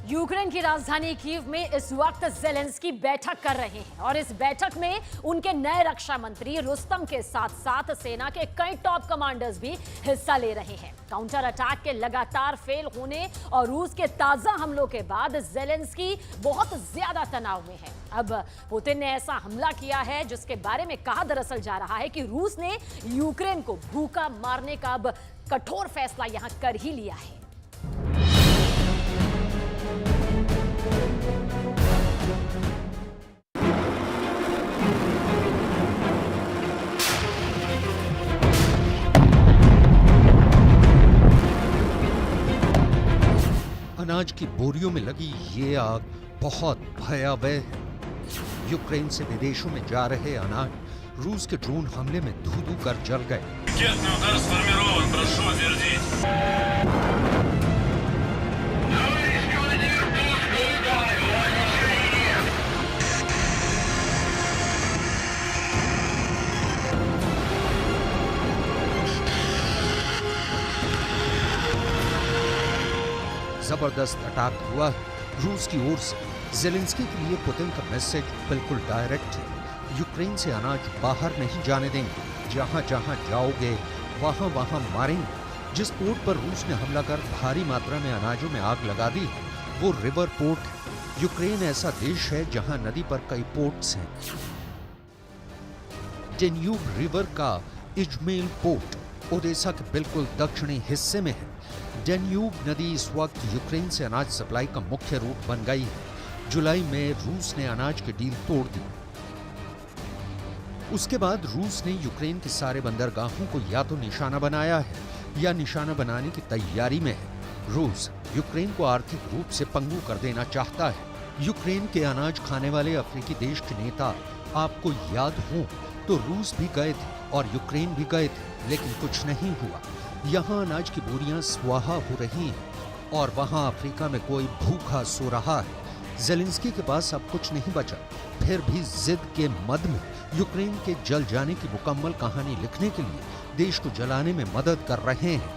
Ukraine की राजधानी Kyiv में इस वक्त ज़ेलेंस्की बैठक कर रहे हैं और इस बैठक में उनके नए रक्षा मंत्री रुस्तम के साथ साथ सेना के कई टॉप कमांडर्स भी हिस्सा ले रहे हैं। काउंटर अटैक के लगातार फेल होने और रूस के ताजा हमलों के बाद ज़ेलेंस्की बहुत ज्यादा तनाव में है। अब पुतिन ने ऐसा हमला किया है जिसके बारे में कहा दरअसल जा रहा है कि रूस ने यूक्रेन को भूखा मारने का अब कठोर फैसला यहां कर ही लिया है। अनाज की बोरियों में लगी ये आग बहुत भयावह है। यूक्रेन से विदेशों में जा रहे अनाज रूस के ड्रोन हमले में धू-धू कर जल गए। जबरदस्त अटैक हुआ है रूस की ओर से। ज़ेलेंस्की के लिए पुतिन का मैसेज बिल्कुल डायरेक्ट है। यूक्रेन से अनाज बाहर नहीं जाने देंगे, जहां जहां जाओगे वहां वहां मारेंगे। जिस पोर्ट पर रूस ने हमला कर भारी मात्रा में अनाजों में आग लगा दी है वो रिवर पोर्ट है। यूक्रेन ऐसा देश है जहां नदी पर कई पोर्ट्स हैं। डेन्यूब रिवर का इजमेल पोर्ट ओडेसा के बिल्कुल दक्षिणी हिस्से में है। डेन्यूब नदी इस वक्त यूक्रेन से अनाज सप्लाई का मुख्य रूट बन गई है। जुलाई में रूस ने अनाज की डील तोड़ दी। उसके बाद रूस ने यूक्रेन के सारे बंदरगाहों को या तो निशाना बनाया है या निशाना बनाने की तैयारी में है। रूस यूक्रेन को आर्थिक रूप से पंगु कर देना चाहता है। यूक्रेन के अनाज खाने वाले अफ्रीकी देश के नेता आपको याद हो तो रूस भी गए थे और यूक्रेन भी गए थे, लेकिन कुछ नहीं हुआ। यहाँ अनाज की बोरियां स्वाहा हो रही हैं और वहाँ अफ्रीका में कोई भूखा सो रहा है। ज़ेलेंस्की के पास अब कुछ नहीं बचा, फिर भी जिद के मद में यूक्रेन के जल जाने की मुकम्मल कहानी लिखने के लिए देश को जलाने में मदद कर रहे हैं।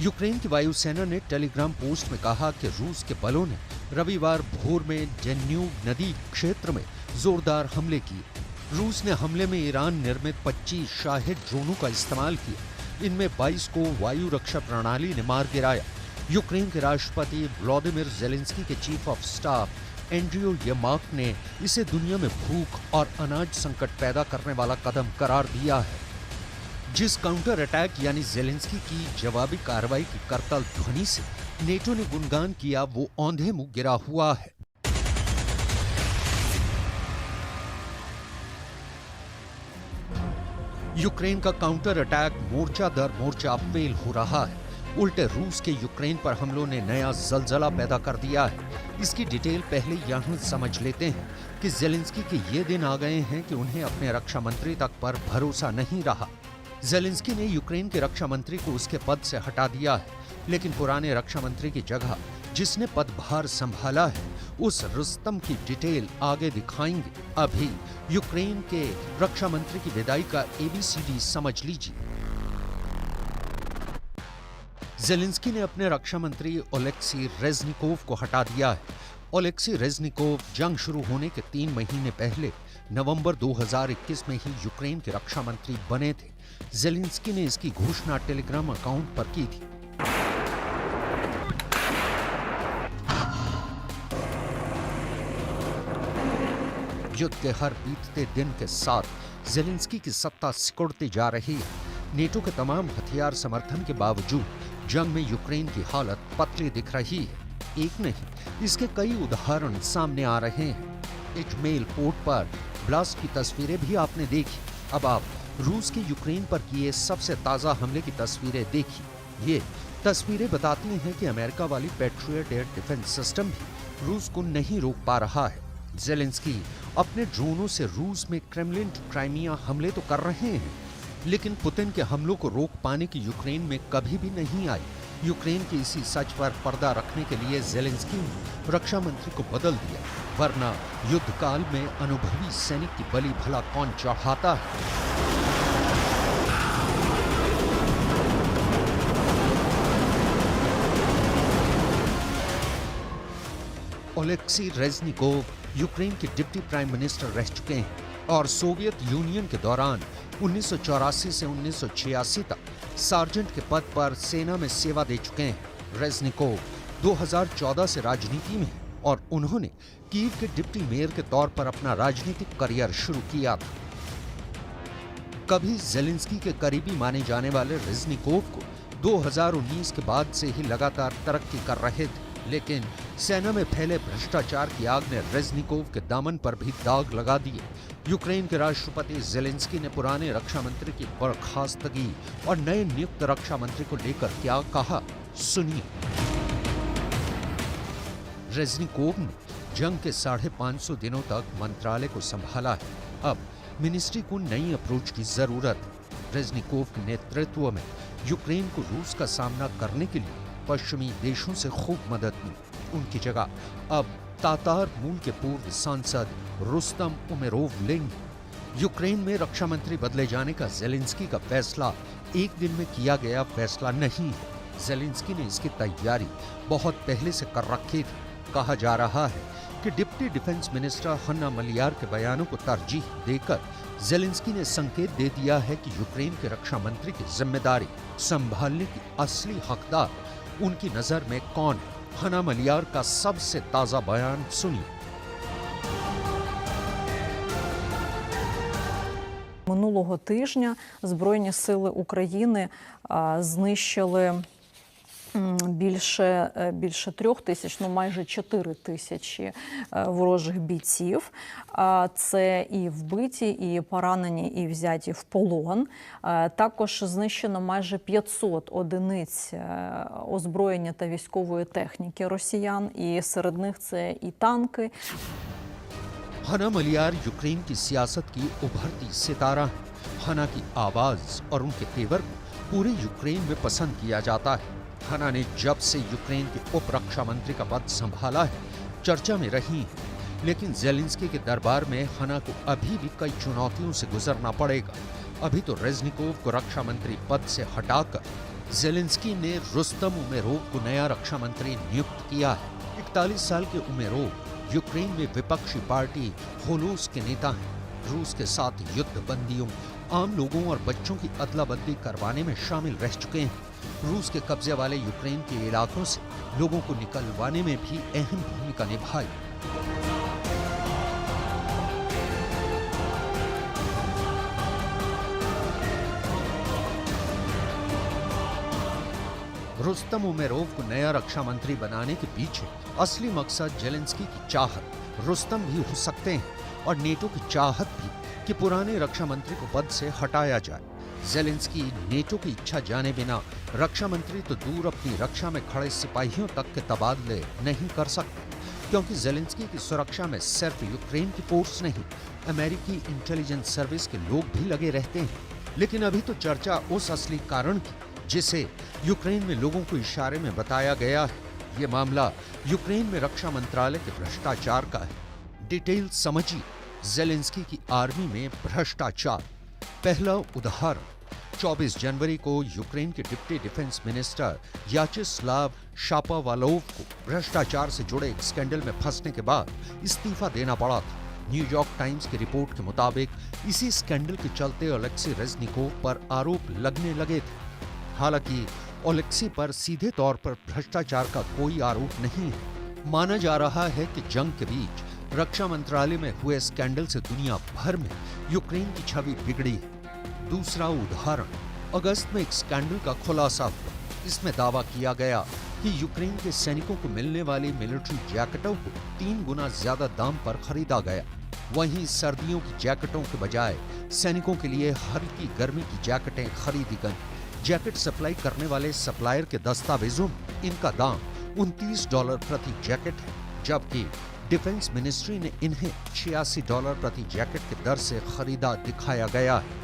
यूक्रेन की वायुसेना ने टेलीग्राम पोस्ट में कहा कि रूस के बलों ने रविवार भोर में डेन्यूब नदी क्षेत्र में जोरदार हमले किए। रूस ने हमले में ईरान निर्मित 25 शाहिद ड्रोनों का इस्तेमाल किया। इनमें 22 को वायु रक्षा प्रणाली ने मार गिराया। यूक्रेन के राष्ट्रपति व्लादिमीर ज़ेलेंस्की के चीफ ऑफ स्टाफ एंड्रियो येर्माक ने इसे दुनिया में भूख और अनाज संकट पैदा करने वाला कदम करार दिया है। जिस काउंटर अटैक यानी ज़ेलेंस्की की जवाबी कार्रवाई की करतल ध्वनि से नेटो ने गुणगान किया वो औंधे मुंह गिरा हुआ है। यूक्रेन का काउंटर अटैक मोर्चा दर मोर्चा फेल हो रहा है। उल्टे रूस के यूक्रेन पर हमलों ने नया जलजला पैदा कर दिया है। इसकी डिटेल पहले यहां समझ लेते हैं कि ज़ेलेंस्की के ये दिन आ गए हैं कि उन्हें अपने रक्षा मंत्री तक पर भरोसा नहीं रहा। ज़ेलेंस्की ने यूक्रेन के रक्षा मंत्री को उसके पद से हटा दिया है, लेकिन पुराने रक्षा मंत्री की जगह जिसने पदभार संभाला है उस रुस्तम की डिटेल आगे दिखाएंगे। अभी यूक्रेन के रक्षा मंत्री की विदाई का ABCD समझ लीजिए। ज़ेलेंस्की ने अपने रक्षा मंत्री ओलेक्सी रेज़निकोव को हटा दिया है। ओलेक्सी रेज़निकोव जंग शुरू होने के 3 महीने पहले नवंबर 2021 में ही यूक्रेन के रक्षा मंत्री बने थे। ज़ेलेंस्की ने इसकी घोषणा टेलीग्राम अकाउंट पर की थी। युद्ध के हर बीतते दिन के साथ ज़ेलेंस्की की सत्ता सिकुड़ती जा रही है। नेटो के तमाम हथियार समर्थन के बावजूद जंग में यूक्रेन की हालत पतली दिख रही है। एक नहीं, इसके कई उदाहरण सामने आ रहे हैं। इजमेल पोर्ट पर ब्लास्ट की तस्वीरें भी आपने देखी। अब आप रूस के यूक्रेन पर किए सबसे ताजा हमले की तस्वीरें देखिए। ये तस्वीरें बताती हैं कि अमेरिका वाली पैट्रियट एयर डिफेंस सिस्टम भी रूस को नहीं रोक पा रहा है। ज़ेलेंस्की अपने ड्रोनों से रूस में क्रेमलिन टू क्राइमिया हमले तो कर रहे हैं, लेकिन पुतिन के हमलों को रोक पाने की यूक्रेन में कभी भी नहीं आई। यूक्रेन के इसी सच पर पर्दा रखने के लिए ज़ेलेंस्की ने रक्षा मंत्री को बदल दिया, वरना युद्ध काल में अनुभवी सैनिक की बलि भला कौन चढ़ाता है। ओलेक्सी रेज़निकोव यूक्रेन के डिप्टी प्राइम मिनिस्टर रह चुके हैं और सोवियत यूनियन के दौरान 1984 से 1986 तक सार्जेंट के पद पर सेना में सेवा दे चुके हैं। रेज़निकोव 2014 से राजनीति में हैं और उन्होंने कीव के डिप्टी मेयर के तौर पर अपना राजनीतिक करियर शुरू किया था। कभी ज़ेलेंस्की के करीबी माने जाने वाले रेज़निकोव को 2019 के बाद से ही लगातार तरक्की कर रहे थे, लेकिन सेना में फैले भ्रष्टाचार की आग ने रेज़निकोव के दामन पर भी दाग लगा दिए। यूक्रेन के राष्ट्रपति ज़ेलेंस्की ने पुराने रक्षा मंत्री की बर्खास्तगी और नए नियुक्त रक्षा मंत्री को लेकर क्या कहा, सुनिए। रेज़निकोव ने जंग के 550 दिनों तक मंत्रालय को संभाला है। अब मिनिस्ट्री को नई अप्रोच की जरूरत है। रेज़निकोव के नेतृत्व में यूक्रेन को रूस का सामना करने के लिए पश्चिमी देशों से खूब मदद मिली। उनकी जगह अब तातार मूल के पूर्व सांसद रुस्तम उमेरोव लेंगे। यूक्रेन में रक्षा मंत्री बदले जाने का ज़ेलेंस्की का फैसला एक दिन में किया गया फैसला नहीं है। ज़ेलेंस्की ने इसकी तैयारी बहुत पहले से कर रखी थी। कहा जा रहा है कि डिप्टी डिफेंस मिनिस्टर हन्ना मलियार के बयानों को तरजीह देकर ज़ेलेंस्की ने संकेत दे दिया है कि यूक्रेन के रक्षा मंत्री की जिम्मेदारी संभालने की असली हकदार उनकी नजर में कौन है। हन्ना मलियार का सबसे ताजा बयान सुनिए। Минулого тижня Збройні сили України знищили більше 3 тисяч, майже 4 тисячі ворожих бійців. Це і вбиті, і поранені, і взяті в полон. Також знищено майже 500 одиниць озброєння та військової техніки росіян, і серед них це і танки. हन्ना मलियार यूक्रेन की सियासत की उभरती सितारा है। हन्ना की आवाज और उनके तेवर को पूरे यूक्रेन में पसंद किया जाता है। हन्ना ने जब से यूक्रेन के उप रक्षा मंत्री का पद संभाला है, चर्चा में रही है, लेकिन ज़ेलेंस्की के दरबार में हन्ना को अभी भी कई चुनौतियों से गुजरना पड़ेगा। अभी तो रेज़निकोव को रक्षा मंत्री पद से हटाकर ज़ेलेंस्की ने रुस्तम उमेरोव को नया रक्षा मंत्री नियुक्त किया है। 41 साल के उमेरोव यूक्रेन में विपक्षी पार्टी होलोस के नेता हैं। रूस के साथ युद्ध बंदियों, आम लोगों और बच्चों की अदला बदली करवाने में शामिल रह चुके हैं। रूस के कब्जे वाले यूक्रेन के इलाकों से लोगों को निकलवाने में भी अहम भूमिका निभाई। रुस्तम उमेरोव को नया रक्षा मंत्री बनाने के पीछे असली मकसद ज़ेलेंस्की की चाहत, रुस्तम भी हो सकते हैं, और नेटो की चाहत भी कि पुराने रक्षा मंत्री को पद से हटाया जाए। ज़ेलेंस्की नेटो की इच्छा जाने बिना रक्षा मंत्री तो दूर अपनी रक्षा में खड़े सिपाहियों तक के तबादले नहीं कर सकते, क्योंकि ज़ेलेंस्की की सुरक्षा में सिर्फ यूक्रेन की फोर्स नहीं, अमेरिकी इंटेलिजेंस सर्विस के लोग भी लगे रहते हैं। लेकिन अभी तो चर्चा उस असली कारण की जिसे यूक्रेन में लोगों को इशारे में बताया गया है। ये मामला यूक्रेन में रक्षा मंत्रालय के भ्रष्टाचार का है। डिटेल समझिए ज़ेलेंस्की की आर्मी में भ्रष्टाचार। पहला उदाहरण, 24 जनवरी को यूक्रेन के डिप्टी डिफेंस मिनिस्टर याचेस्लाव शापोवालोव को भ्रष्टाचार से जुड़े एक स्कैंडल में फंसने के बाद इस्तीफा देना पड़ा था। न्यूयॉर्क टाइम्स की रिपोर्ट के मुताबिक इसी स्कैंडल के चलते ओलेक्सी रेज़निकोव पर आरोप लगने लगे थे। हालांकि ओलेक्सी पर सीधे तौर पर भ्रष्टाचार का कोई आरोप नहीं है। माना जा रहा है कि जंग के बीच रक्षा मंत्रालय में हुए स्कैंडल से दुनिया भर में यूक्रेन की छवि बिगड़ी है। दूसरा उदाहरण, अगस्त में एक स्कैंडल का खुलासा हुआ। इसमें दावा किया गया कि यूक्रेन के सैनिकों को मिलने वाली मिलिट्री जैकेटों को 3 गुना ज्यादा दाम पर खरीदा गया। वहीं सर्दियों की जैकेटों के बजाय सैनिकों के लिए हल्की गर्मी की जैकेटें खरीदी गईं। जैकेट सप्लाई करने वाले सप्लायर के दस्तावेजों में इनका दाम $29 प्रति जैकेट है, जबकि डिफेंस मिनिस्ट्री ने इन्हें $86 प्रति जैकेट की दर से खरीदा दिखाया गया है।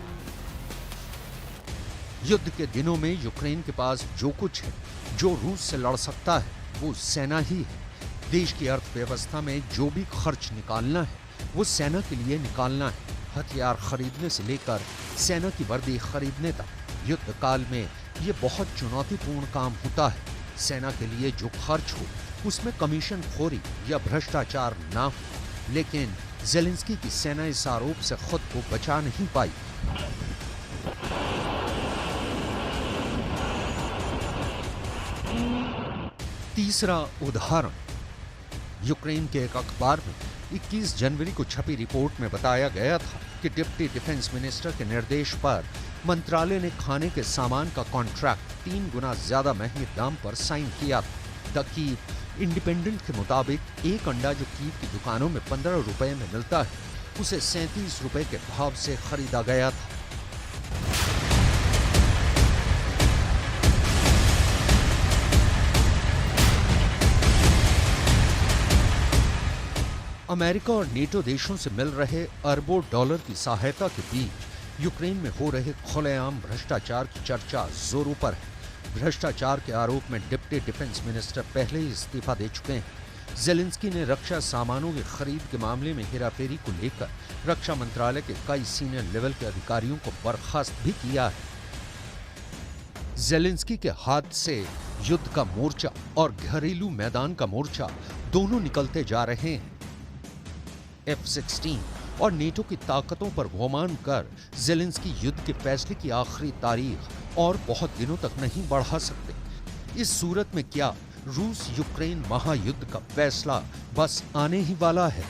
युद्ध के दिनों में यूक्रेन के पास जो कुछ है, जो रूस से लड़ सकता है, वो सेना ही है। देश की अर्थव्यवस्था में जो भी खर्च निकालना है, वो सेना के लिए निकालना है। हथियार खरीदने से लेकर सेना की वर्दी खरीदने तक युद्ध काल में ये बहुत चुनौतीपूर्ण काम होता है। सेना के लिए जो खर्च हो, उसमें कमीशन खोरी या भ्रष्टाचार ना हो। लेकिन ज़ेलेंस्की की सेना इस आरोप से खुद को बचा नहीं पाई। तीसरा उदाहरण, यूक्रेन के एक अखबार में 21 जनवरी को छपी रिपोर्ट में बताया गया था कि डिप्टी डिफेंस मिनिस्टर के निर्देश पर मंत्रालय ने खाने के सामान का कॉन्ट्रैक्ट 3 गुना ज्यादा महंगे दाम पर साइन किया था। द कीव इंडिपेंडेंट के मुताबिक एक अंडा जो कीव की दुकानों में 15 रुपए में मिलता है, उसे 37 रुपए के भाव से खरीदा गया था। अमेरिका और नेटो देशों से मिल रहे अरबों डॉलर की सहायता के बीच यूक्रेन में हो रहे खुलेआम भ्रष्टाचार की चर्चा जोरों पर है। भ्रष्टाचार के आरोप में डिप्टी डिफेंस मिनिस्टर पहले ही इस्तीफा दे चुके हैं। ज़ेलेंस्की ने रक्षा सामानों की खरीद के मामले में हेराफेरी को लेकर रक्षा मंत्रालय के कई सीनियर लेवल के अधिकारियों को बर्खास्त भी किया है। ज़ेलेंस्की के हाथ से युद्ध का मोर्चा और घरेलू मैदान का मोर्चा दोनों निकलते जा रहे हैं। F-16 और नेटो की ताकतों पर गुमान कर ज़ेलेंस्की युद्ध के फैसले की आखिरी तारीख और बहुत दिनों तक नहीं बढ़ा सकते। इस सूरत में क्या रूस यूक्रेन महायुद्ध का फैसला बस आने ही वाला है?